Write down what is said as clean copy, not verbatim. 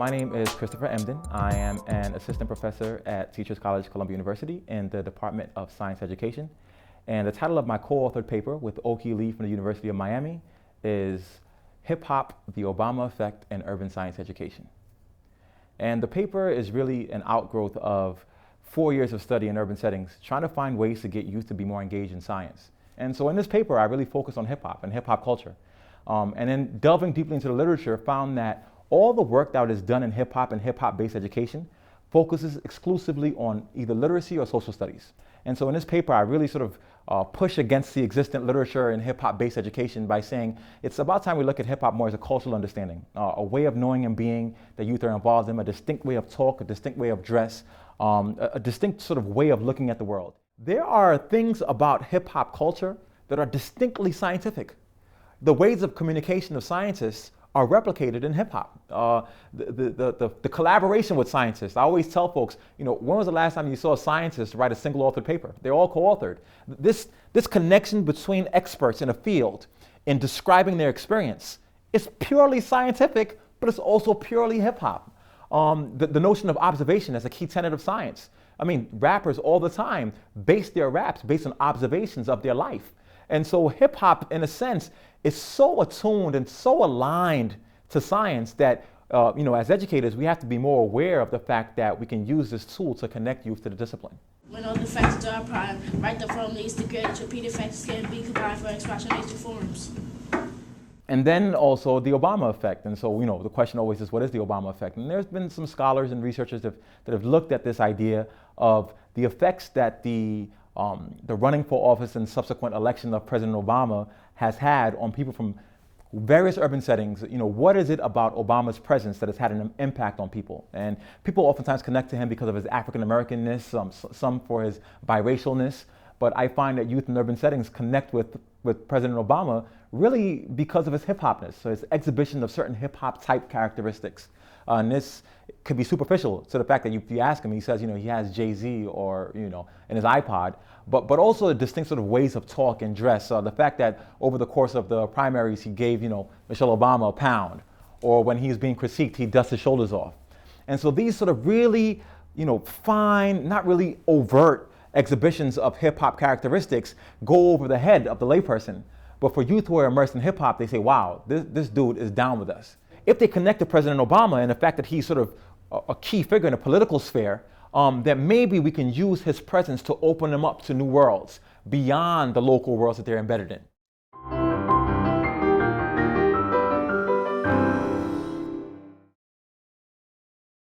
My name is Christopher Emdin. I am an assistant professor at Teachers College, Columbia University in the Department of Science Education. And the title of my co-authored paper with Oki Lee from the University of Miami is Hip Hop, the Obama Effect in Urban Science Education. And the paper is really an outgrowth of 4 years of study in urban settings, trying to find ways to get youth to be more engaged in science. And so in this paper, I really focused on hip hop and hip hop culture. And then delving deeply into the literature, found that all the work that is done in hip hop and hip hop based education focuses exclusively on either literacy or social studies. And so in this paper, I really sort of push against the existing literature in hip hop based education by saying it's about time we look at hip hop more as a cultural understanding, a way of knowing and being that youth are involved in, a distinct way of talk, a distinct way of dress, a distinct sort of way of looking at the world. There are things about hip hop culture that are distinctly scientific. The ways of communication of scientists are replicated in hip hop. The collaboration with scientists. I always tell folks, when was the last time you saw a scientist write a single authored paper? They're all co-authored. This connection between experts in a field in describing their experience is purely scientific, but it's also purely hip hop. The notion of observation as a key tenet of science. I mean, rappers all the time base their raps based on observations of their life. And so hip hop, in a sense, is so attuned and so aligned to science that, as educators, we have to be more aware of the fact that we can use this tool to connect youth to the discipline. When all the factors are prime, right the from leads to great, repeated factors can be combined for expressionation forms. And then also the Obama effect. And so, the question always is, what is the Obama effect? And there's been some scholars and researchers that have looked at this idea of the effects that the running for office and subsequent election of President Obama has had on people from various urban settings. What is it about Obama's presence that has had an impact on people? And people oftentimes connect to him because of his African-Americanness, some for his biracialness. But I find that youth in urban settings connect with President Obama really because of his hip-hopness, so his exhibition of certain hip-hop type characteristics. And this could be superficial to the fact that if you ask him, he says, he has Jay-Z or, in his iPod, but also a distinct sort of ways of talk and dress. The fact that over the course of the primaries, he gave, Michelle Obama a pound, or when he was being critiqued, he dusted his shoulders off. And so these sort of really, fine, not really overt exhibitions of hip-hop characteristics go over the head of the layperson. But for youth who are immersed in hip-hop, they say, wow, this dude is down with us. If they connect to President Obama and the fact that he's sort of a key figure in the political sphere, that maybe we can use his presence to open them up to new worlds beyond the local worlds that they're embedded in.